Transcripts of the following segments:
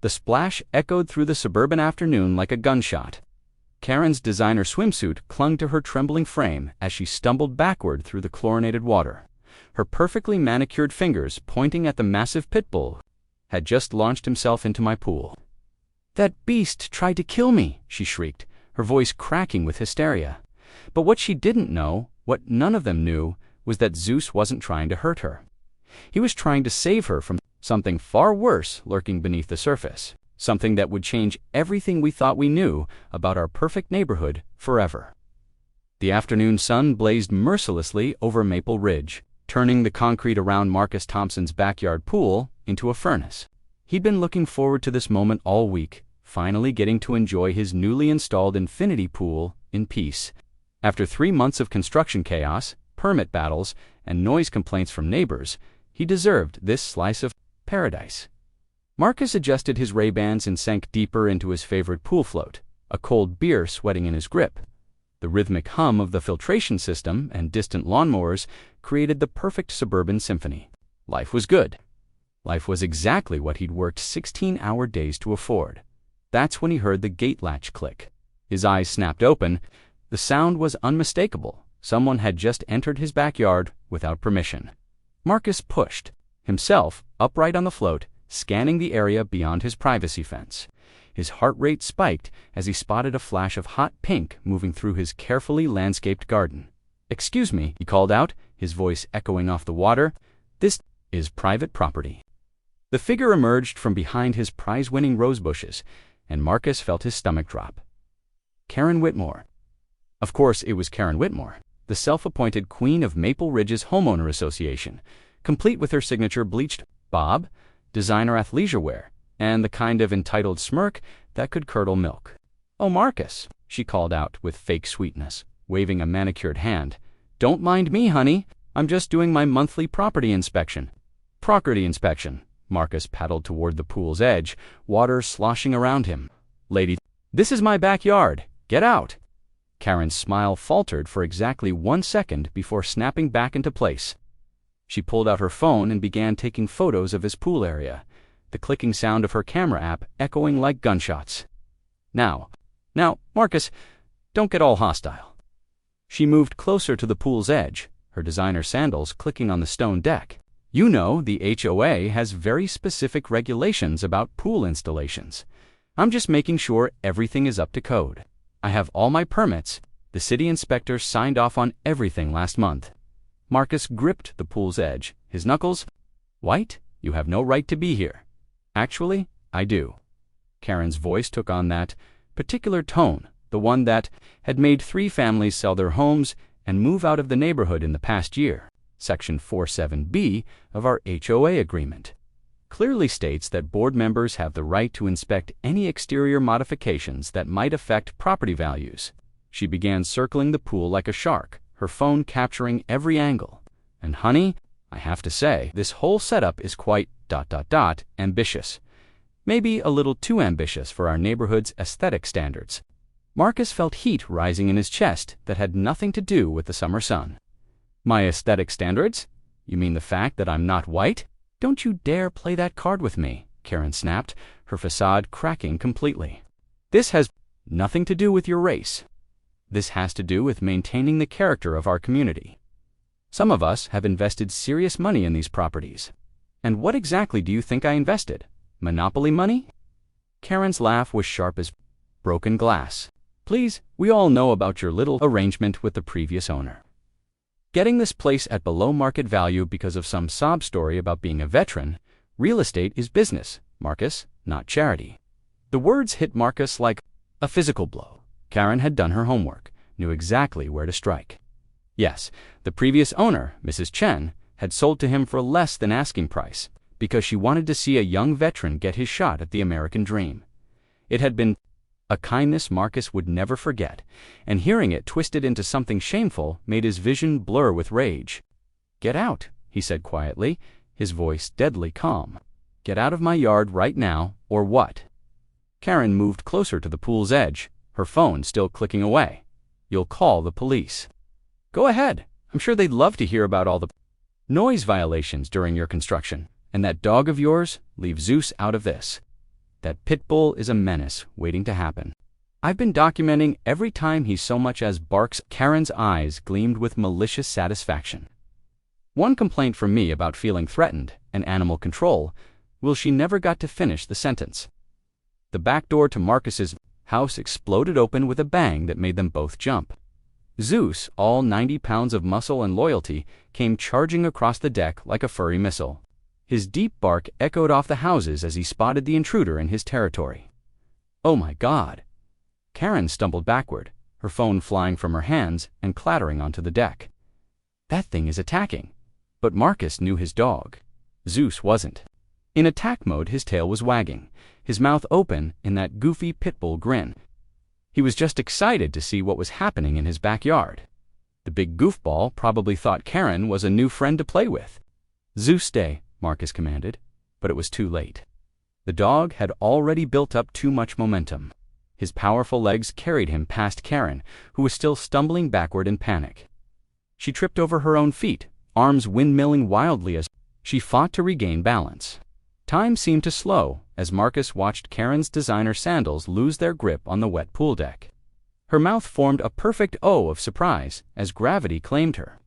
The splash echoed through the suburban afternoon like a gunshot. Karen's designer swimsuit clung to her trembling frame as she stumbled backward through the chlorinated water, her perfectly manicured fingers pointing at the massive Pitbull who had just launched himself into my pool. "That beast tried to kill me," she shrieked, her voice cracking with hysteria. But what she didn't know, what none of them knew, was that Zeus wasn't trying to hurt her. He was trying to save her from something far worse lurking beneath the surface, something that would change everything we thought we knew about our perfect neighborhood forever. The afternoon sun blazed mercilessly over Maple Ridge, turning the concrete around Marcus Thompson's backyard pool into a furnace. He'd been looking forward to this moment all week, finally getting to enjoy his newly installed infinity pool in peace. After 3 months of construction chaos, permit battles, and noise complaints from neighbors, he deserved this slice of paradise. Marcus adjusted his Ray-Bans and sank deeper into his favorite pool float, a cold beer sweating in his grip. The rhythmic hum of the filtration system and distant lawnmowers created the perfect suburban symphony. Life was good. Life was exactly what he'd worked 16-hour days to afford. That's when he heard the gate latch click. His eyes snapped open. The sound was unmistakable. Someone had just entered his backyard without permission. Marcus pushed, himself upright on the float, scanning the area beyond his privacy fence. His heart rate spiked as he spotted a flash of hot pink moving through his carefully landscaped garden. "Excuse me," he called out, his voice echoing off the water. "This is private property." The figure emerged from behind his prize-winning rose bushes, and Marcus felt his stomach drop. Karen Whitmore. Of course, it was Karen Whitmore, the self-appointed queen of Maple Ridge's homeowner association, complete with her signature bleached bob, designer athleisure wear, and the kind of entitled smirk that could curdle milk. "Oh, Marcus," she called out with fake sweetness, waving a manicured hand. "Don't mind me, honey. I'm just doing my monthly property inspection." "Property inspection." Marcus paddled toward the pool's edge, water sloshing around him. "Lady, this is my backyard. Get out." Karen's smile faltered for exactly 1 second before snapping back into place. She pulled out her phone and began taking photos of his pool area, the clicking sound of her camera app echoing like gunshots. Now, Marcus, don't get all hostile." She moved closer to the pool's edge, her designer sandals clicking on the stone deck. "You know, the HOA has very specific regulations about pool installations. I'm just making sure everything is up to code. I have all my permits. The city inspector signed off on everything last month." Marcus gripped the pool's edge, his knuckles. "White, you have no right to be here." "Actually, I do." Karen's voice took on that particular tone, the one that had made 3 families sell their homes and move out of the neighborhood in the past year. Section 47B of our HOA agreement clearly states that board members have the right to inspect any exterior modifications that might affect property values. She began circling the pool like a shark, her phone capturing every angle. "And honey, I have to say, this whole setup is quite ... ambitious. Maybe a little too ambitious for our neighborhood's aesthetic standards." Marcus felt heat rising in his chest that had nothing to do with the summer sun. "My aesthetic standards? You mean the fact that I'm not white?" "Don't you dare play that card with me," Karen snapped, her facade cracking completely. "This has nothing to do with your race. This has to do with maintaining the character of our community. Some of us have invested serious money in these properties. And what exactly do you think I invested? Monopoly money?" Karen's laugh was sharp as broken glass. "Please, we all know about your little arrangement with the previous owner. Getting this place at below market value because of some sob story about being a veteran. Real estate is business, Marcus, not charity." The words hit Marcus like a physical blow. Karen had done her homework, knew exactly where to strike. Yes, the previous owner, Mrs. Chen, had sold to him for less than asking price because she wanted to see a young veteran get his shot at the American dream. It had been a kindness Marcus would never forget, and hearing it twisted into something shameful made his vision blur with rage. "Get out," he said quietly, his voice deadly calm. "Get out of my yard right now, or what?" Karen moved closer to the pool's edge, her phone still clicking away. "You'll call the police." "Go ahead. I'm sure they'd love to hear about all the noise violations during your construction. And that dog of yours, leave Zeus out of this." That Pitbull is a menace waiting to happen. I've been documenting every time he so much as barks." Karen's eyes gleamed with malicious satisfaction. One complaint from me about feeling threatened and animal control. Well, she never got to finish the sentence. The back door to Marcus's house exploded open with a bang that made them both jump. Zeus, all 90 pounds of muscle and loyalty, came charging across the deck like a furry missile. His deep bark echoed off the houses as he spotted the intruder in his territory. "Oh my God!" Karen stumbled backward, her phone flying from her hands and clattering onto the deck. That thing is attacking. But Marcus knew his dog. Zeus wasn't. In attack mode, his tail was wagging, his mouth open in that goofy Pitbull grin. He was just excited to see what was happening in his backyard. The big goofball probably thought Karen was a new friend to play with. "Zeus, stay," Marcus commanded, but it was too late. The dog had already built up too much momentum. His powerful legs carried him past Karen, who was still stumbling backward in panic. She tripped over her own feet, arms windmilling wildly as she fought to regain balance. Time seemed to slow as Marcus watched Karen's designer sandals lose their grip on the wet pool deck. Her mouth formed a perfect O of surprise as gravity claimed her.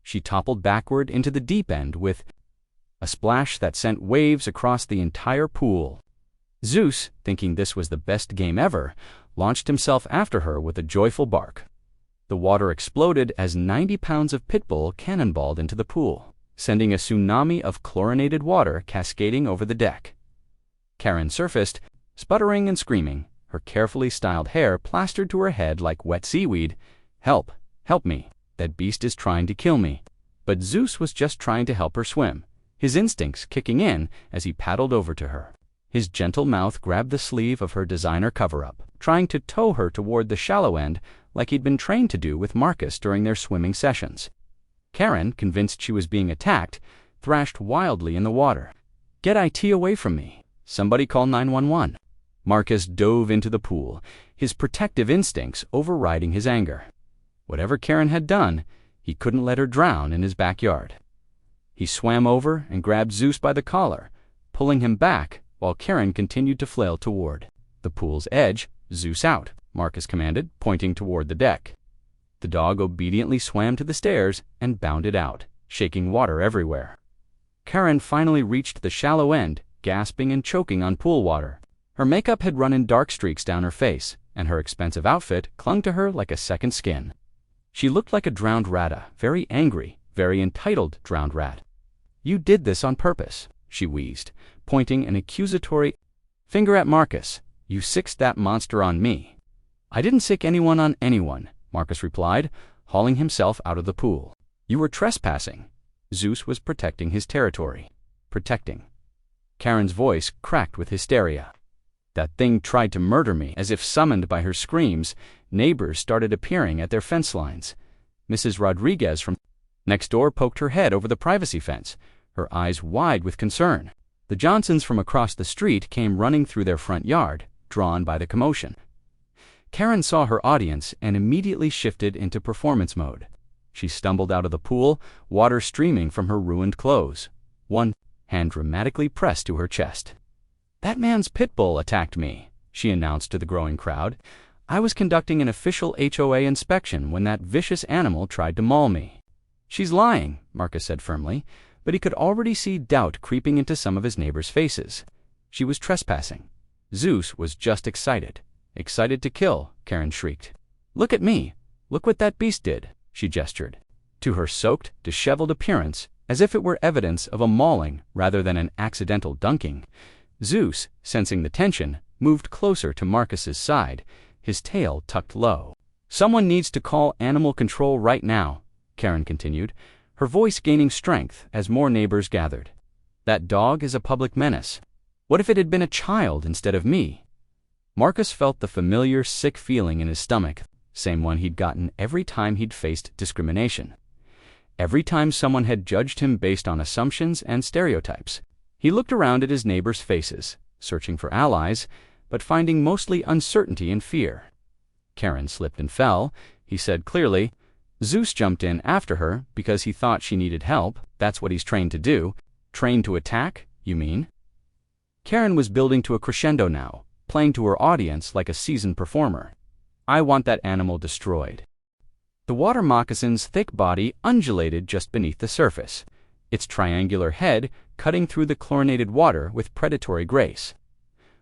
She toppled backward into the deep end with a splash that sent waves across the entire pool. Zeus, thinking this was the best game ever, launched himself after her with a joyful bark. The water exploded as 90 pounds of Pitbull cannonballed into the pool, sending a tsunami of chlorinated water cascading over the deck. Karen surfaced, sputtering and screaming, her carefully styled hair plastered to her head like wet seaweed. "Help! Help me! That beast is trying to kill me." But Zeus was just trying to help her swim, his instincts kicking in as he paddled over to her. His gentle mouth grabbed the sleeve of her designer cover-up, trying to tow her toward the shallow end like he'd been trained to do with Marcus during their swimming sessions. Karen, convinced she was being attacked, thrashed wildly in the water. "Get IT away from me. Somebody call 911. Marcus dove into the pool, his protective instincts overriding his anger. Whatever Karen had done, he couldn't let her drown in his backyard. He swam over and grabbed Zeus by the collar, pulling him back while Karen continued to flail toward the pool's edge. "Zeus out," Marcus commanded, pointing toward the deck. The dog obediently swam to the stairs and bounded out, shaking water everywhere. Karen finally reached the shallow end, gasping and choking on pool water. Her makeup had run in dark streaks down her face, and her expensive outfit clung to her like a second skin. She looked like a drowned rat, a very angry, very entitled drowned rat. "You did this on purpose," she wheezed, pointing an accusatory finger at Marcus. "You sicked that monster on me." "I didn't sick anyone on anyone," Marcus replied, hauling himself out of the pool. "You were trespassing." Zeus was protecting his territory. Protecting. Karen's voice cracked with hysteria. "That thing tried to murder me." As if summoned by her screams, neighbors started appearing at their fence lines. Mrs. Rodriguez from next door poked her head over the privacy fence, her eyes wide with concern. The Johnsons from across the street came running through their front yard, drawn by the commotion. Karen saw her audience and immediately shifted into performance mode. She stumbled out of the pool, water streaming from her ruined clothes, one hand dramatically pressed to her chest. "That man's Pitbull attacked me," she announced to the growing crowd. "I was conducting an official HOA inspection when that vicious animal tried to maul me." "She's lying," Marcus said firmly, but he could already see doubt creeping into some of his neighbors' faces. She was trespassing. Zeus was just excited. "Excited to kill," Karen shrieked. "Look at me. Look what that beast did," she gestured to her soaked, disheveled appearance, as if it were evidence of a mauling rather than an accidental dunking. Zeus, sensing the tension, moved closer to Marcus's side, his tail tucked low. "Someone needs to call animal control right now," Karen continued, her voice gaining strength as more neighbors gathered. "That dog is a public menace. What if it had been a child instead of me?" Marcus felt the familiar sick feeling in his stomach, same one he'd gotten every time he'd faced discrimination. Every time someone had judged him based on assumptions and stereotypes. He looked around at his neighbors' faces, searching for allies, but finding mostly uncertainty and fear. Karen slipped and fell, he said clearly. Zeus jumped in after her because he thought she needed help. "That's what he's trained to do." "Trained to attack, you mean?" Karen was building to a crescendo now, playing to her audience like a seasoned performer. "I want that animal destroyed." The water moccasin's thick body undulated just beneath the surface, its triangular head cutting through the chlorinated water with predatory grace.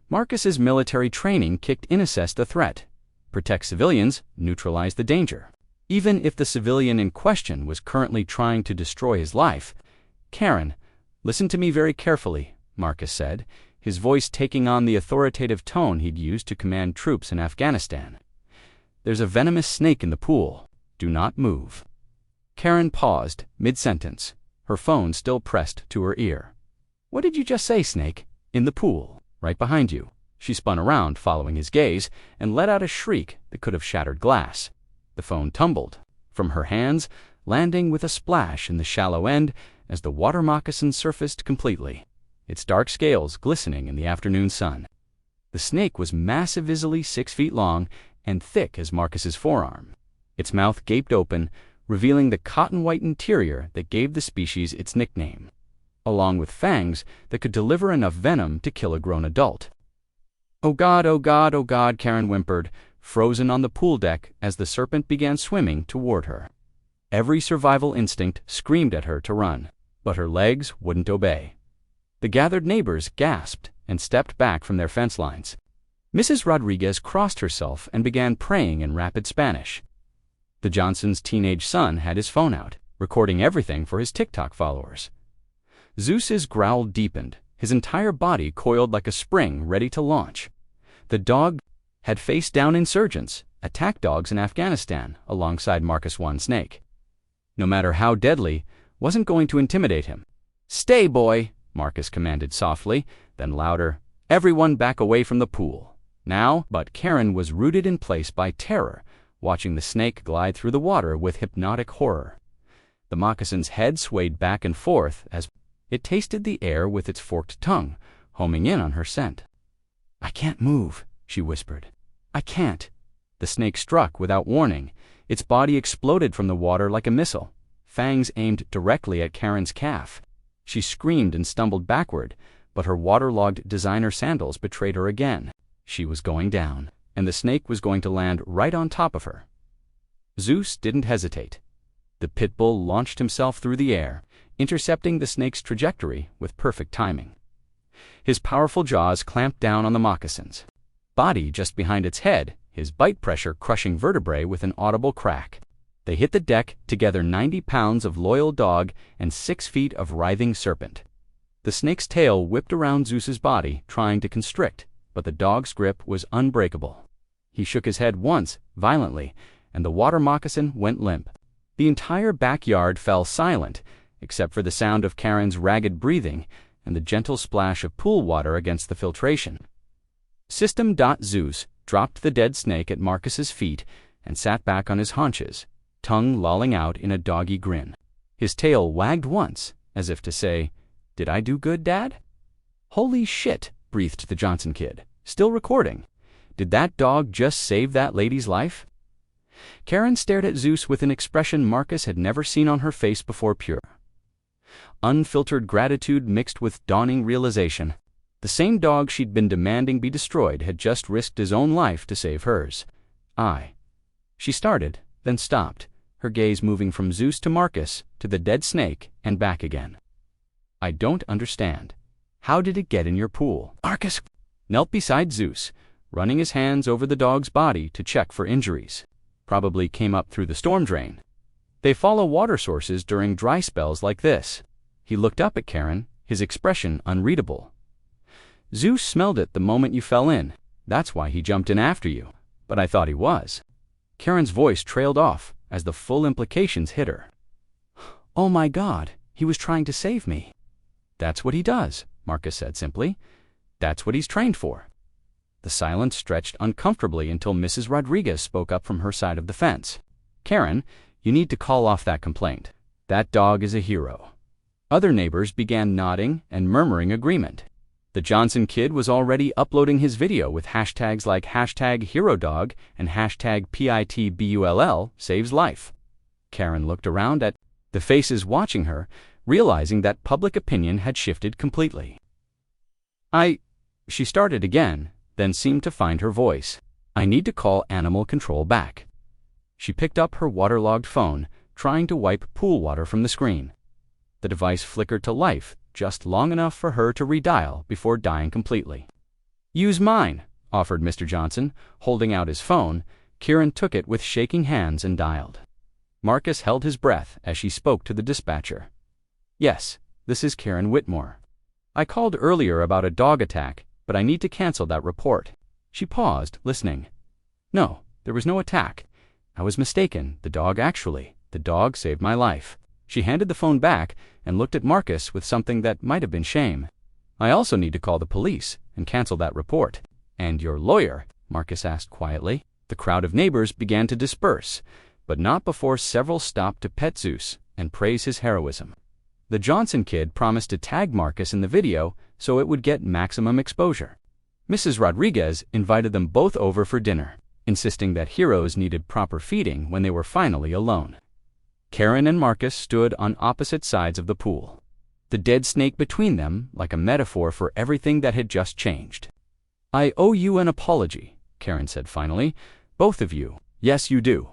Marcus's military training kicked in, assess the threat, protect civilians, neutralize the danger. Even if the civilian in question was currently trying to destroy his life. "Karen, listen to me very carefully," Marcus said, his voice taking on the authoritative tone he'd used to command troops in Afghanistan. "There's a venomous snake in the pool. Do not move." Karen paused, mid-sentence, her phone still pressed to her ear. "What did you just say, Snake?" "In the pool, right behind you." She spun around, following his gaze, and let out a shriek that could have shattered glass. The phone tumbled from her hands, landing with a splash in the shallow end as the water moccasin surfaced completely, its dark scales glistening in the afternoon sun. The snake was massive, easily 6 feet long and thick as Marcus's forearm. Its mouth gaped open, revealing the cotton-white interior that gave the species its nickname, along with fangs that could deliver enough venom to kill a grown adult. "Oh God, oh God, oh God," Karen whimpered, frozen on the pool deck as the serpent began swimming toward her. Every survival instinct screamed at her to run, but her legs wouldn't obey. The gathered neighbors gasped and stepped back from their fence lines. Mrs. Rodriguez crossed herself and began praying in rapid Spanish. The Johnsons' teenage son had his phone out, recording everything for his TikTok followers. Zeus's growl deepened, his entire body coiled like a spring ready to launch. The dog had faced down insurgents, attack dogs in Afghanistan, alongside Marcus One Snake. No matter how deadly, wasn't going to intimidate him. "Stay, boy," Marcus commanded softly, then louder, "Everyone back away from the pool. Now." But Karen was rooted in place by terror, watching the snake glide through the water with hypnotic horror. The moccasin's head swayed back and forth as it tasted the air with its forked tongue, homing in on her scent. "I can't move," she whispered. "I can't." The snake struck without warning. Its body exploded from the water like a missile, fangs aimed directly at Karen's calf. She screamed and stumbled backward, but her waterlogged designer sandals betrayed her again. She was going down, and the snake was going to land right on top of her. Zeus didn't hesitate. The Pitbull launched himself through the air, intercepting the snake's trajectory with perfect timing. His powerful jaws clamped down on the moccasin's body just behind its head, his bite pressure crushing vertebrae with an audible crack. They hit the deck together, 90 pounds of loyal dog and 6 feet of writhing serpent. The snake's tail whipped around Zeus's body, trying to constrict, but the dog's grip was unbreakable. He shook his head once, violently, and the water moccasin went limp. The entire backyard fell silent, except for the sound of Karen's ragged breathing and the gentle splash of pool water against the filtration. Zeus dropped the dead snake at Marcus's feet and sat back on his haunches, tongue lolling out in a doggy grin. His tail wagged once, as if to say, "Did I do good, Dad?" "Holy shit," breathed the Johnson kid, still recording. "Did that dog just save that lady's life?" Karen stared at Zeus with an expression Marcus had never seen on her face before, pure, unfiltered gratitude mixed with dawning realization. The same dog she'd been demanding be destroyed had just risked his own life to save hers. She started, then stopped, her gaze moving from Zeus to Marcus to the dead snake and back again. "I don't understand. How did it get in your pool?" Marcus knelt beside Zeus, running his hands over the dog's body to check for injuries. "Probably came up through the storm drain. They follow water sources during dry spells like this." He looked up at Karen, his expression unreadable. "Zeus smelled it the moment you fell in. That's why he jumped in after you. But I thought he was." Karen's voice trailed off as the full implications hit her. "Oh my God, he was trying to save me." "That's what he does," Marcus said simply. "That's what he's trained for." The silence stretched uncomfortably until Mrs. Rodriguez spoke up from her side of the fence. "Karen, you need to call off that complaint. That dog is a hero." Other neighbors began nodding and murmuring agreement. The Johnson kid was already uploading his video with hashtags like #HeroDog and #PITBULL saves life. Karen looked around at the faces watching her, realizing that public opinion had shifted completely. She started again, then seemed to find her voice. I need to call animal control back. She picked up her waterlogged phone, trying to wipe pool water from the screen. The device flickered to life, just long enough for her to redial before dying completely. Use mine, offered Mr. Johnson, holding out his phone. Kieran took it with shaking hands and dialed. Marcus held his breath as she spoke to the dispatcher. Yes, this is Karen Whitmore. I called earlier about a dog attack, but I need to cancel that report. She paused, listening. No, there was no attack. I was mistaken. The dog saved my life. She handed the phone back and looked at Marcus with something that might have been shame. I also need to call the police and cancel that report. And your lawyer? Marcus asked quietly. The crowd of neighbors began to disperse, but not before several stopped to pet Zeus and praise his heroism. The Johnson kid promised to tag Marcus in the video so it would get maximum exposure. Mrs. Rodriguez invited them both over for dinner, insisting that heroes needed proper feeding when they were finally alone. Karen and Marcus stood on opposite sides of the pool, the dead snake between them like a metaphor for everything that had just changed. I owe you an apology, Karen said finally. Both of you. Yes, you do.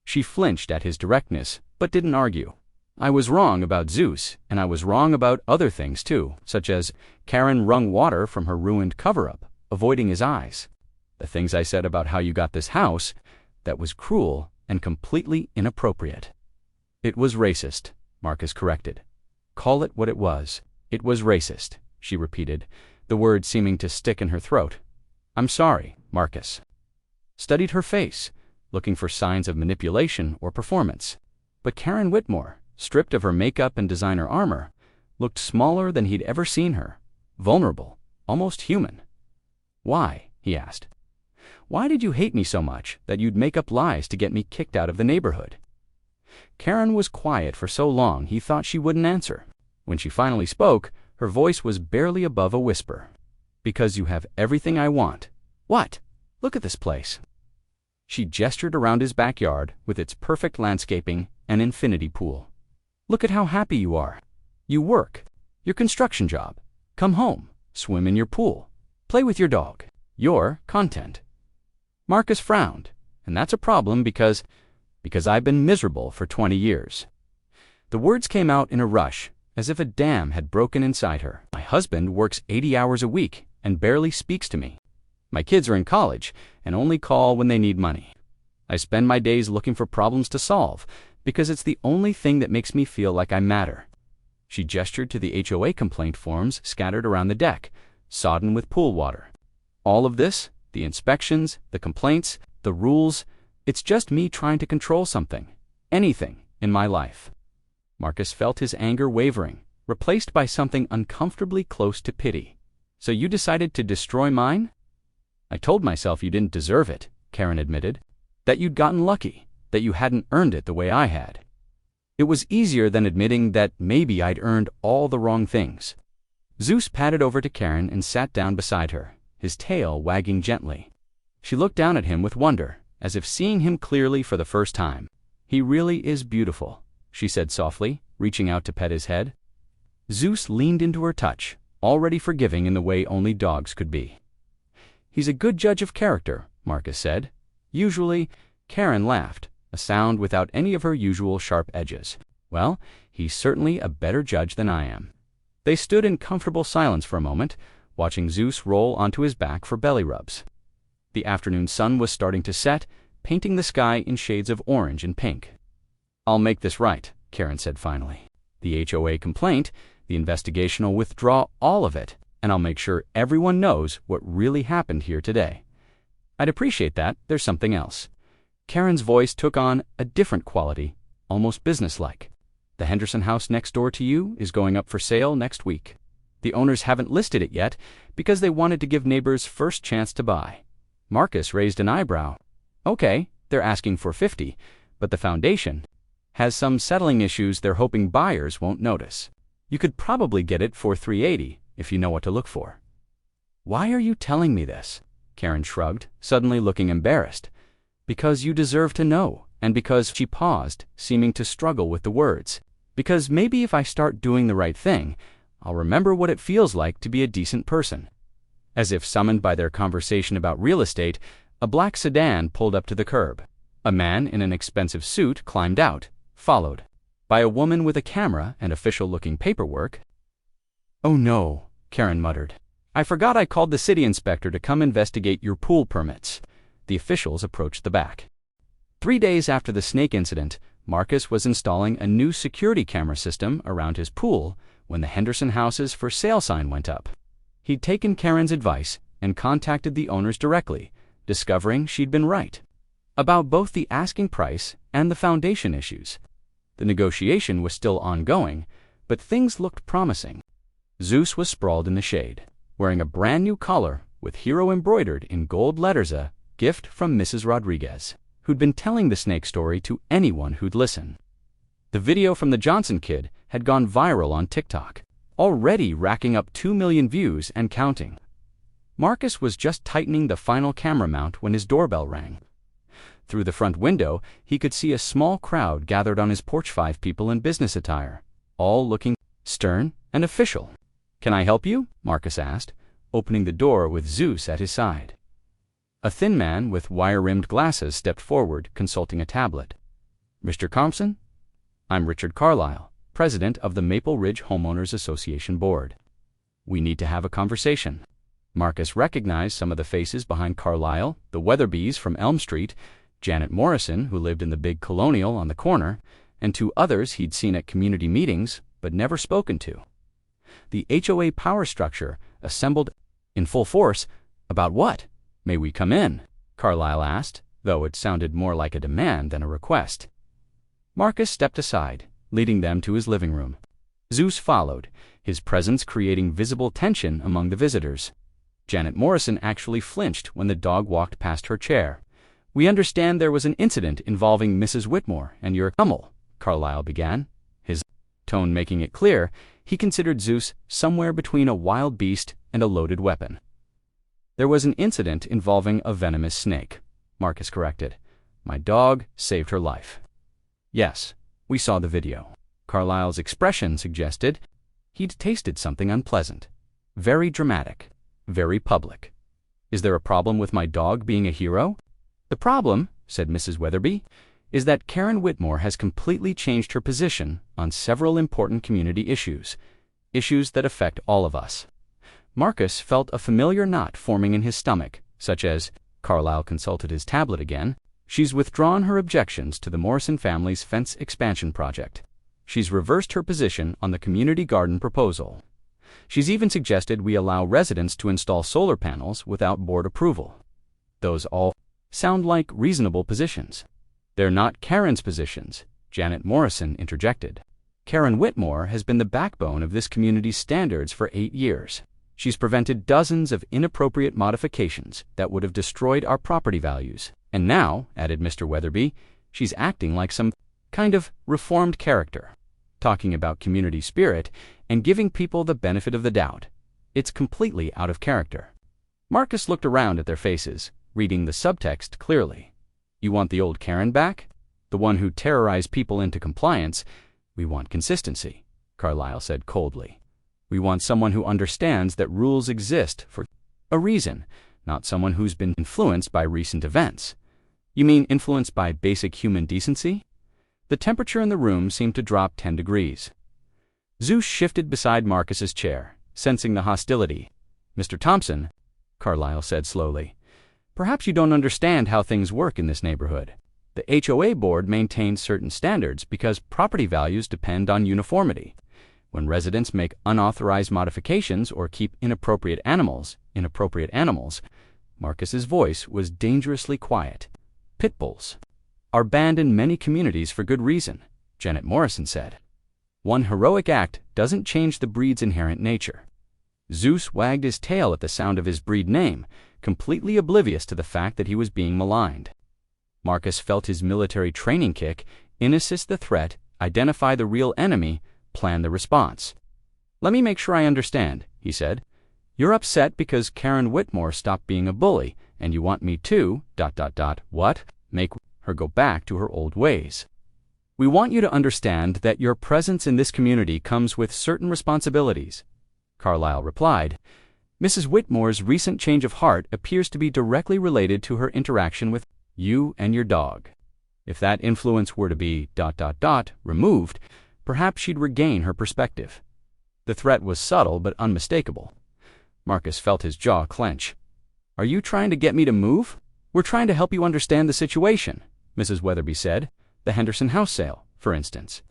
She flinched at his directness, but didn't argue. I was wrong about Zeus, and I was wrong about other things too, such as Karen wrung water from her ruined cover-up, avoiding his eyes. The things I said about how you got this house, that was cruel and completely inappropriate. It was racist, Marcus corrected. Call it what it was. It was racist, she repeated, the word seeming to stick in her throat. I'm sorry, Marcus. Studied her face, looking for signs of manipulation or performance. But Karen Whitmore, stripped of her makeup and designer armor, looked smaller than he'd ever seen her, vulnerable, almost human. Why? He asked. Why did you hate me so much that you'd make up lies to get me kicked out of the neighborhood? Karen was quiet for so long he thought she wouldn't answer. When she finally spoke, her voice was barely above a whisper. Because you have everything I want. What? Look at this place. She gestured around his backyard with its perfect landscaping and infinity pool. Look at how happy you are. You work. Your construction job. Come home. Swim in your pool. Play with your dog. You're content. Marcus frowned, and that's a problem because I've been miserable for 20 years. The words came out in a rush, as if a dam had broken inside her. My husband works 80 hours a week and barely speaks to me. My kids are in college and only call when they need money. I spend my days looking for problems to solve because it's the only thing that makes me feel like I matter. She gestured to the HOA complaint forms scattered around the deck, sodden with pool water. All of this, the inspections, the complaints, the rules, it's just me trying to control something, anything, in my life. Marcus felt his anger wavering, replaced by something uncomfortably close to pity. So you decided to destroy mine? I told myself you didn't deserve it, Karen admitted. That you'd gotten lucky, that you hadn't earned it the way I had. It was easier than admitting that maybe I'd earned all the wrong things. Zeus padded over to Karen and sat down beside her, his tail wagging gently. She looked down at him with wonder, as if seeing him clearly for the first time. He really is beautiful, she said softly, reaching out to pet his head. Zeus leaned into her touch, already forgiving in the way only dogs could be. He's a good judge of character, Marcus said. Usually, Karen laughed, a sound without any of her usual sharp edges. Well, he's certainly a better judge than I am. They stood in comfortable silence for a moment, watching Zeus roll onto his back for belly rubs. The afternoon sun was starting to set, painting the sky in shades of orange and pink. I'll make this right, Karen said finally. The HOA complaint, the investigation will withdraw all of it, and I'll make sure everyone knows what really happened here today. I'd appreciate that. There's something else. Karen's voice took on a different quality, almost businesslike. The Henderson house next door to you is going up for sale next week. The owners haven't listed it yet because they wanted to give neighbors first chance to buy. Marcus raised an eyebrow. Okay, they're asking for $50, but the foundation has some settling issues they're hoping buyers won't notice. You could probably get it for $380 if you know what to look for. Why are you telling me this? Karen shrugged, suddenly looking embarrassed. Because you deserve to know, and because she paused, seeming to struggle with the words. Because maybe if I start doing the right thing, I'll remember what it feels like to be a decent person. As if summoned by their conversation about real estate, a black sedan pulled up to the curb. A man in an expensive suit climbed out, followed by a woman with a camera and official-looking paperwork. "Oh no," Karen muttered. "I forgot I called the city inspector to come investigate your pool permits." The officials approached the back. 3 days after the snake incident, Marcus was installing a new security camera system around his pool when the Henderson Houses for Sale sign went up. He'd taken Karen's advice and contacted the owners directly, discovering she'd been right about both the asking price and the foundation issues. The negotiation was still ongoing, but things looked promising. Zeus was sprawled in the shade, wearing a brand new collar with hero embroidered in gold letters, a gift from Mrs. Rodriguez, who'd been telling the snake story to anyone who'd listen. The video from the Johnson kid had gone viral on TikTok, already racking up 2 million views and counting. Marcus was just tightening the final camera mount when his doorbell rang. Through the front window, he could see a small crowd gathered on his porch, 5 people in business attire, all looking stern and official. "Can I help you?" Marcus asked, opening the door with Zeus at his side. A thin man with wire-rimmed glasses stepped forward, consulting a tablet. "Mr. Thompson? I'm Richard Carlisle, president of the Maple Ridge Homeowners Association Board. We need to have a conversation." Marcus recognized some of the faces behind Carlisle, the Weatherbys from Elm Street, Janet Morrison, who lived in the big Colonial on the corner, and 2 others he'd seen at community meetings but never spoken to. The HOA power structure assembled in full force. "About what? May we come in?" Carlisle asked, though it sounded more like a demand than a request. Marcus stepped aside, leading them to his living room. Zeus followed, his presence creating visible tension among the visitors. Janet Morrison actually flinched when the dog walked past her chair. "We understand there was an incident involving Mrs. Whitmore and your Hummel," Carlisle began, his tone making it clear he considered Zeus somewhere between a wild beast and a loaded weapon. "There was an incident involving a venomous snake," Marcus corrected. "My dog saved her life." "Yes, we saw the video." Carlisle's expression suggested he'd tasted something unpleasant. Very dramatic, very public. "Is there a problem with my dog being a hero?" "The problem," said Mrs. Weatherby, "is that Karen Whitmore has completely changed her position on several important community issues that affect all of us." Marcus felt a familiar knot forming in his stomach, such as, Carlisle consulted his tablet again, "She's withdrawn her objections to the Morrison family's fence expansion project. She's reversed her position on the community garden proposal. She's even suggested we allow residents to install solar panels without board approval. Those all sound like reasonable positions." "They're not Karen's positions," Janet Morrison interjected. "Karen Whitmore has been the backbone of this community's standards for 8 years. She's prevented dozens of inappropriate modifications that would have destroyed our property values. And now," added Mr. Weatherby, "she's acting like some kind of reformed character, talking about community spirit and giving people the benefit of the doubt. It's completely out of character." Marcus looked around at their faces, reading the subtext clearly. "You want the old Karen back? The one who terrorized people into compliance?" "We want consistency," Carlisle said coldly. "We want someone who understands that rules exist for a reason, not someone who's been influenced by recent events." "You mean influenced by basic human decency?" The temperature in the room seemed to drop 10 degrees. Zeus shifted beside Marcus's chair, sensing the hostility. "Mr. Thompson," Carlisle said slowly, "perhaps you don't understand how things work in this neighborhood. The HOA board maintains certain standards because property values depend on uniformity. When residents make unauthorized modifications or keep inappropriate animals, Marcus's voice was dangerously quiet. "Pitbulls are banned in many communities for good reason," Janet Morrison said. "One heroic act doesn't change the breed's inherent nature." Zeus wagged his tail at the sound of his breed name, completely oblivious to the fact that he was being maligned. Marcus felt his military training kick in: assess the threat, identify the real enemy, plan the response. "Let me make sure I understand," he said. "You're upset because Karen Whitmore stopped being a bully, and you want me to, ... what? Make her go back to her old ways." "We want you to understand that your presence in this community comes with certain responsibilities," Carlisle replied. Mrs. Whitmore's recent change of heart appears to be directly related to her interaction with you and your dog. If that influence were to be ... removed, perhaps she'd regain her perspective. The threat was subtle but unmistakable. Marcus felt his jaw clench. Are you trying to get me to move? We're trying to help you understand the situation, Mrs. Weatherby said. The Henderson house sale, for instance.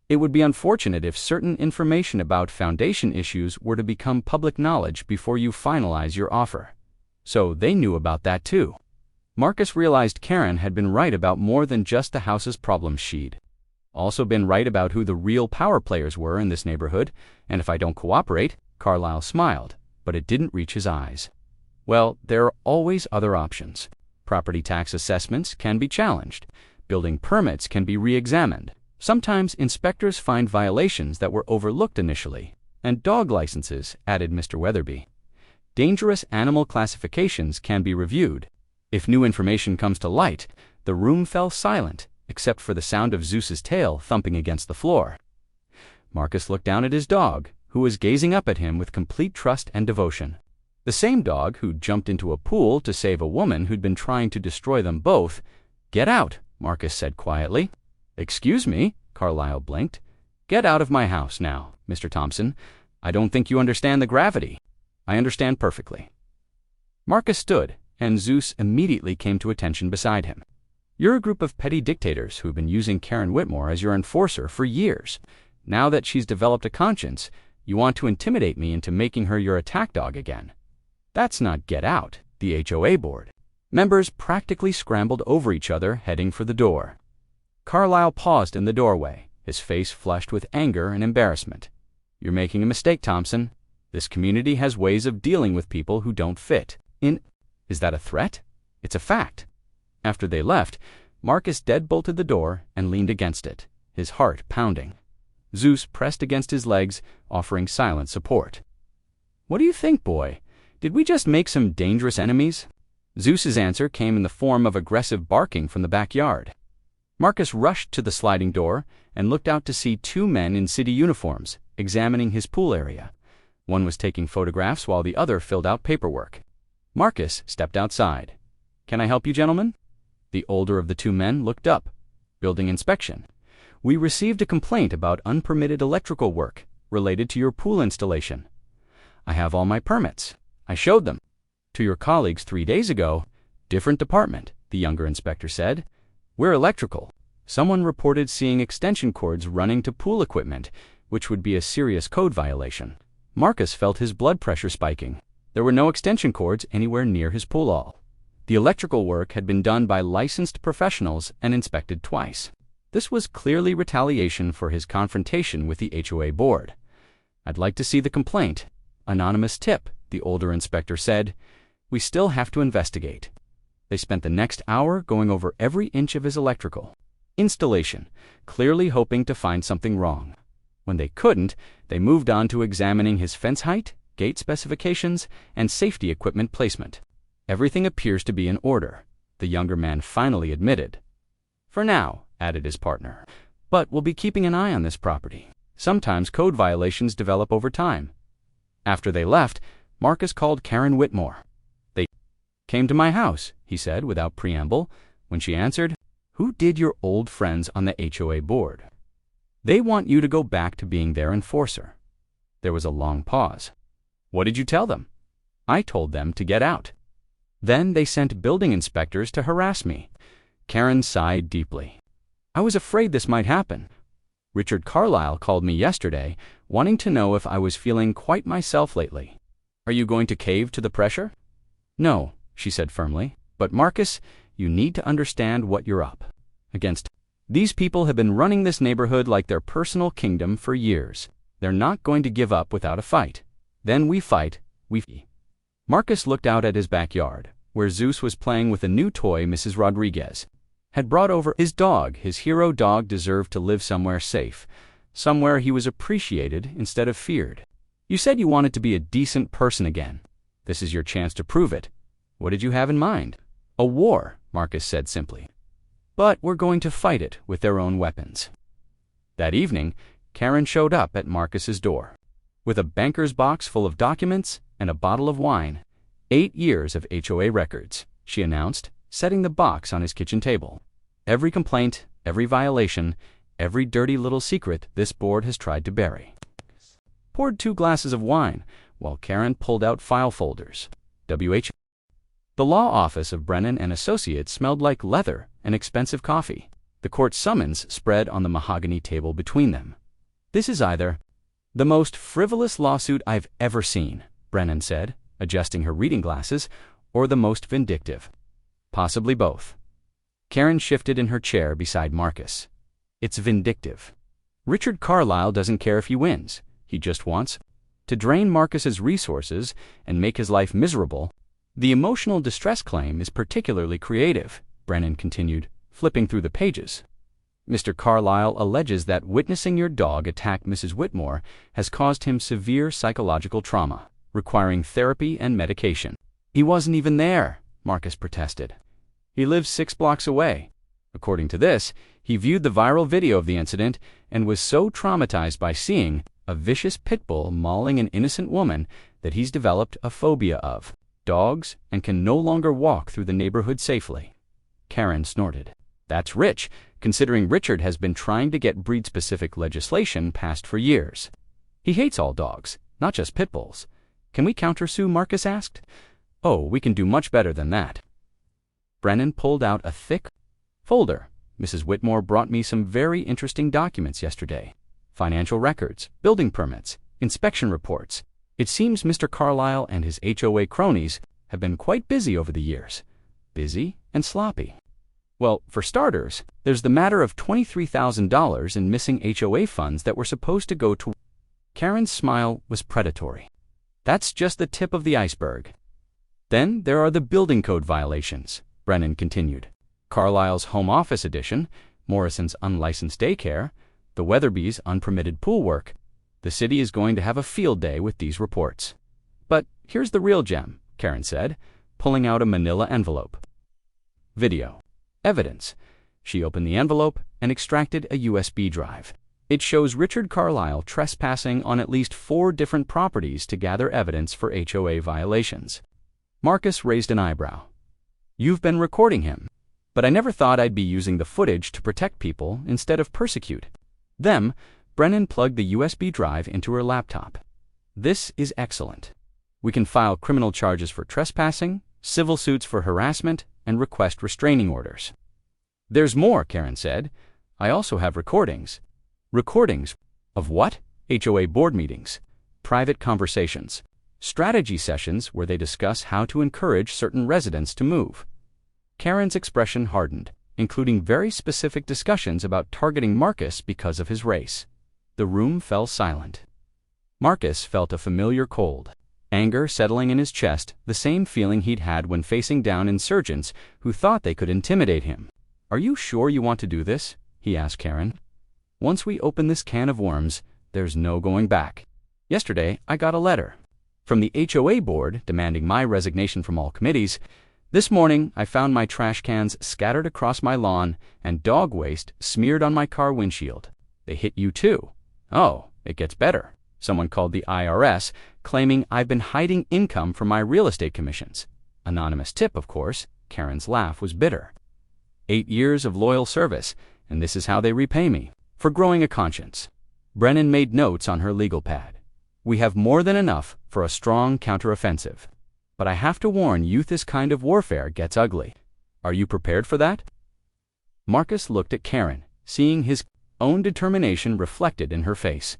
It would be unfortunate if certain information about foundation issues were to become public knowledge before you finalize your offer. So they knew about that too. Marcus realized Karen had been right about more than just the house's problems she'd also been right about who the real power players were in this neighborhood, and if I don't cooperate, Carlyle smiled, but it didn't reach his eyes. Well, there are always other options. Property tax assessments can be challenged. Building permits can be re-examined. Sometimes inspectors find violations that were overlooked initially. And dog licenses, added Mr. Weatherby. Dangerous animal classifications can be reviewed. If new information comes to light, the room fell silent, except for the sound of Zeus's tail thumping against the floor. Marcus looked down at his dog, who was gazing up at him with complete trust and devotion. The same dog who'd jumped into a pool to save a woman who'd been trying to destroy them both. Get out, Marcus said quietly. Excuse me, Carlyle blinked. Get out of my house now, Mr. Thompson. I don't think you understand the gravity. I understand perfectly. Marcus stood, and Zeus immediately came to attention beside him. You're a group of petty dictators who've been using Karen Whitmore as your enforcer for years. Now that she's developed a conscience, you want to intimidate me into making her your attack dog again. That's not get out, the HOA board. Members practically scrambled over each other, heading for the door. Carlyle paused in the doorway, his face flushed with anger and embarrassment. You're making a mistake, Thompson. This community has ways of dealing with people who don't fit. Is that a threat? It's a fact. After they left, Marcus deadbolted the door and leaned against it, his heart pounding. Zeus pressed against his legs, offering silent support. What do you think, boy? Did we just make some dangerous enemies? Zeus's answer came in the form of aggressive barking from the backyard. Marcus rushed to the sliding door and looked out to see two men in city uniforms examining his pool area. One was taking photographs while the other filled out paperwork. Marcus stepped outside. Can I help you, gentlemen? The older of the two men looked up. Building inspection. We received a complaint about unpermitted electrical work related to your pool installation. I have all my permits. I showed them to your colleagues 3 days ago. Different department, the younger inspector said. We're electrical. Someone reported seeing extension cords running to pool equipment, which would be a serious code violation. Marcus felt his blood pressure spiking. There were no extension cords anywhere near his pool hall. The electrical work had been done by licensed professionals and inspected twice. This was clearly retaliation for his confrontation with the HOA board. I'd like to see the complaint. Anonymous tip, the older inspector said. We still have to investigate. They spent the next hour going over every inch of his electrical installation, clearly hoping to find something wrong. When they couldn't, they moved on to examining his fence height, gate specifications, and safety equipment placement. Everything appears to be in order, the younger man finally admitted. For now, added his partner. But we'll be keeping an eye on this property. Sometimes code violations develop over time. After they left, Marcus called Karen Whitmore. They came to my house, he said without preamble. When she answered, who did your old friends on the HOA board? They want you to go back to being their enforcer. There was a long pause. What did you tell them? I told them to get out. Then they sent building inspectors to harass me. Karen sighed deeply. I was afraid this might happen. Richard Carlyle called me yesterday, wanting to know if I was feeling quite myself lately. Are you going to cave to the pressure? No, she said firmly. But Marcus, you need to understand what you're up against. These people have been running this neighborhood like their personal kingdom for years. They're not going to give up without a fight. Then we fight, Marcus looked out at his backyard, where Zeus was playing with a new toy Mrs. Rodriguez had brought over. His dog, his hero dog, deserved to live somewhere safe, somewhere he was appreciated instead of feared. You said you wanted to be a decent person again. This is your chance to prove it. What did you have in mind? A war, Marcus said simply. But we're going to fight it with their own weapons. That evening, Karen showed up at Marcus's door with a banker's box full of documents and a bottle of wine. 8 years of HOA records, she announced, setting the box on his kitchen table. Every complaint, every violation, every dirty little secret this board has tried to bury. Poured 2 glasses of wine, while Karen pulled out file folders. WH. The law office of Brennan and Associates smelled like leather and expensive coffee. The court summons spread on the mahogany table between them. This is either the most frivolous lawsuit I've ever seen, Brennan said, adjusting her reading glasses, or the most vindictive. Possibly both. Karen shifted in her chair beside Marcus. It's vindictive. Richard Carlisle doesn't care if he wins. He just wants to drain Marcus's resources and make his life miserable. The emotional distress claim is particularly creative, Brennan continued, flipping through the pages. Mr. Carlisle alleges that witnessing your dog attack Mrs. Whitmore has caused him severe psychological trauma, requiring therapy and medication. He wasn't even there, Marcus protested. He lives 6 blocks away. According to this, he viewed the viral video of the incident and was so traumatized by seeing a vicious Pitbull mauling an innocent woman that he's developed a phobia of dogs and can no longer walk through the neighborhood safely. Karen snorted. That's rich, considering Richard has been trying to get breed-specific legislation passed for years. He hates all dogs, not just pit bulls. Can we countersue? Marcus asked. Oh, we can do much better than that. Brennan pulled out a thick folder. Mrs. Whitmore brought me some very interesting documents yesterday. Financial records, building permits, inspection reports. It seems Mr. Carlisle and his HOA cronies have been quite busy over the years. Busy and sloppy. Well, for starters, there's the matter of $23,000 in missing HOA funds that were supposed to go to... Karen's smile was predatory. That's just the tip of the iceberg. Then there are the building code violations, Brennan continued. Carlisle's home office addition, Morrison's unlicensed daycare, the Weatherby's unpermitted pool work. The city is going to have a field day with these reports. But here's the real gem, Karen said, pulling out a manila envelope. Video. Evidence. She opened the envelope and extracted a USB drive. It shows Richard Carlisle trespassing on at least 4 different properties to gather evidence for HOA violations. Marcus raised an eyebrow. You've been recording him. But I never thought I'd be using the footage to protect people instead of persecute them. Brennan plugged the USB drive into her laptop. This is excellent. We can file criminal charges for trespassing, civil suits for harassment, and request restraining orders. There's more, Karen said. I also have recordings. Recordings of what? HOA board meetings, private conversations, strategy sessions where they discuss how to encourage certain residents to move. Karen's expression hardened, including very specific discussions about targeting Marcus because of his race. The room fell silent. Marcus felt a familiar cold, anger settling in his chest, the same feeling he'd had when facing down insurgents who thought they could intimidate him. Are you sure you want to do this? He asked Karen. Once we open this can of worms, there's no going back. Yesterday, I got a letter from the HOA board demanding my resignation from all committees. This morning, I found my trash cans scattered across my lawn and dog waste smeared on my car windshield. They hit you too. Oh, it gets better. Someone called the IRS, claiming I've been hiding income from my real estate commissions. Anonymous tip, of course. Karen's laugh was bitter. 8 years of loyal service, and this is how they repay me. For growing a conscience. Brennan made notes on her legal pad. We have more than enough for a strong counteroffensive. But I have to warn you, this kind of warfare gets ugly. Are you prepared for that? Marcus looked at Karen, seeing his own determination reflected in her face.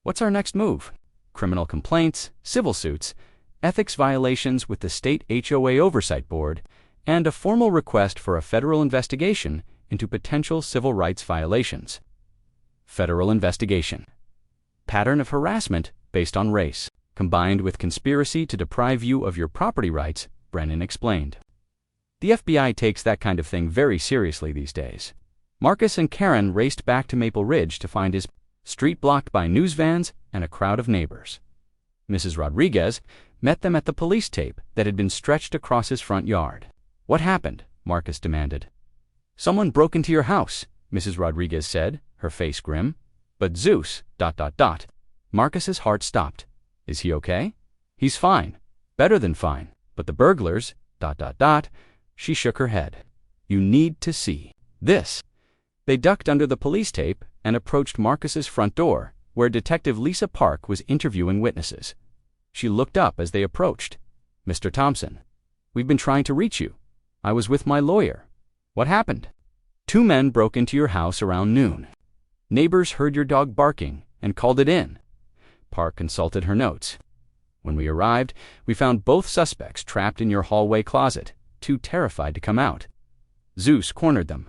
What's our next move? Criminal complaints, civil suits, ethics violations with the state HOA oversight board, and a formal request for a federal investigation into potential civil rights violations. Federal investigation. Pattern of harassment based on race, combined with conspiracy to deprive you of your property rights, Brennan explained. The FBI takes that kind of thing very seriously these days. Marcus and Karen raced back to Maple Ridge to find his street blocked by news vans and a crowd of neighbors. Mrs. Rodriguez met them at the police tape that had been stretched across his front yard. What happened? Marcus demanded. Someone broke into your house, Mrs. Rodriguez said, her face grim. But Zeus, ... Marcus's heart stopped. Is he okay? He's fine. Better than fine. But the burglars, ... She shook her head. You need to see this. They ducked under the police tape and approached Marcus's front door, where Detective Lisa Park was interviewing witnesses. She looked up as they approached. Mr. Thompson, we've been trying to reach you. I was with my lawyer. What happened? 2 men broke into your house around noon. Neighbors heard your dog barking and called it in. Park consulted her notes. When we arrived, we found both suspects trapped in your hallway closet, too terrified to come out. Zeus cornered them.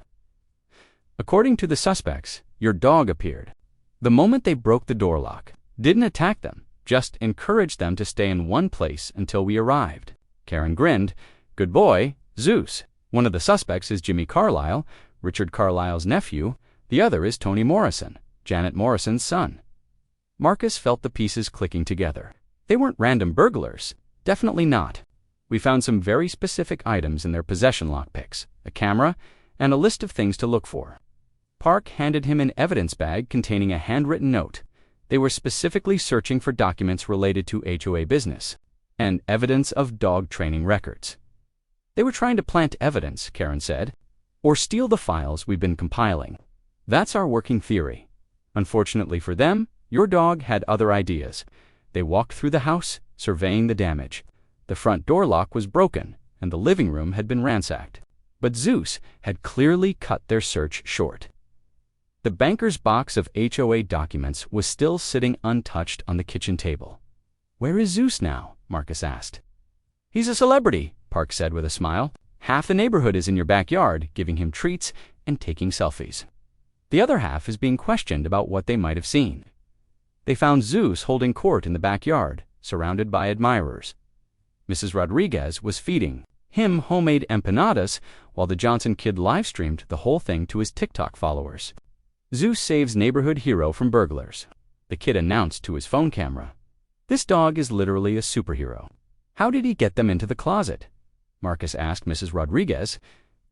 According to the suspects, your dog appeared. The moment they broke the door lock, didn't attack them, just encouraged them to stay in one place until we arrived. Karen grinned. Good boy, Zeus. One of the suspects is Jimmy Carlisle, Richard Carlisle's nephew. The other is Tony Morrison, Janet Morrison's son. Marcus felt the pieces clicking together. They weren't random burglars. Definitely not. We found some very specific items in their possession lockpicks, a camera, and a list of things to look for. Park handed him an evidence bag containing a handwritten note. They were specifically searching for documents related to HOA business and evidence of dog training records. They were trying to plant evidence, Karen said, or steal the files we've been compiling. That's our working theory. Unfortunately for them, your dog had other ideas. They walked through the house, surveying the damage. The front door lock was broken, and the living room had been ransacked. But Zeus had clearly cut their search short. The banker's box of HOA documents was still sitting untouched on the kitchen table. Where is Zeus now? Marcus asked. He's a celebrity, Park said with a smile. Half the neighborhood is in your backyard, giving him treats and taking selfies. The other half is being questioned about what they might have seen. They found Zeus holding court in the backyard, surrounded by admirers. Mrs. Rodriguez was feeding him homemade empanadas while the Johnson kid live-streamed the whole thing to his TikTok followers. Zeus saves neighborhood hero from burglars. The kid announced to his phone camera. This dog is literally a superhero. How did he get them into the closet? Marcus asked Mrs. Rodriguez.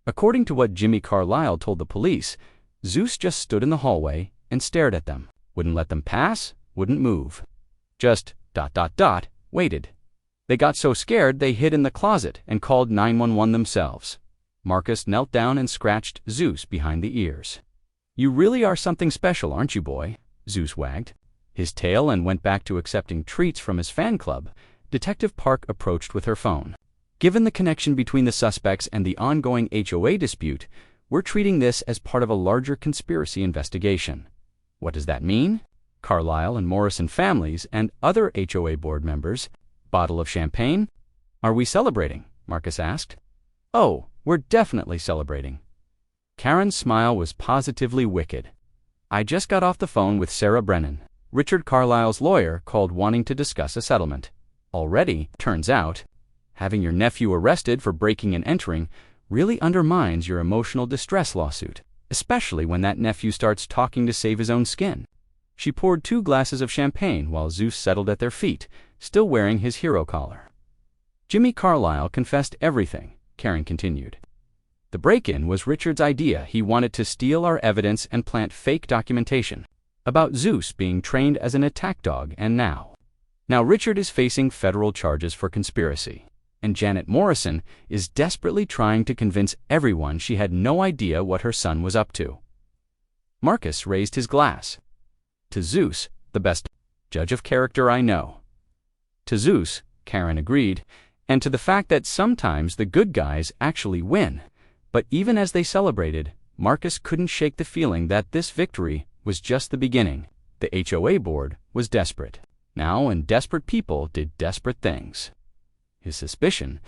According to what Jimmy Carlisle told the police, Zeus just stood in the hallway and stared at them. Wouldn't let them pass, wouldn't move. Just ... waited. They got so scared they hid in the closet and called 911 themselves. Marcus knelt down and scratched Zeus behind the ears. You really are something special, aren't you, boy? Zeus wagged his tail and went back to accepting treats from his fan club. Detective Park approached with her phone. Given the connection between the suspects and the ongoing HOA dispute, we're treating this as part of a larger conspiracy investigation. What does that mean? Carlisle and Morrison families and other HOA board members. Bottle of champagne? Are we celebrating? Marcus asked. Oh, we're definitely celebrating. Karen's smile was positively wicked. I just got off the phone with Sarah Brennan. Richard Carlisle's lawyer called wanting to discuss a settlement. Already, turns out, having your nephew arrested for breaking and entering really undermines your emotional distress lawsuit, especially when that nephew starts talking to save his own skin. She poured 2 glasses of champagne while Zeus settled at their feet, still wearing his hero collar. Jimmy Carlisle confessed everything, Karen continued. The break-in was Richard's idea. He wanted to steal our evidence and plant fake documentation about Zeus being trained as an attack dog, and now Richard is facing federal charges for conspiracy, and Janet Morrison is desperately trying to convince everyone she had no idea what her son was up to. Marcus raised his glass. To Zeus, the best judge of character I know. To Zeus, Karen agreed, and to the fact that sometimes the good guys actually win. But even as they celebrated, Marcus couldn't shake the feeling that this victory was just the beginning. The HOA board was desperate now, and desperate people did desperate things. His suspicion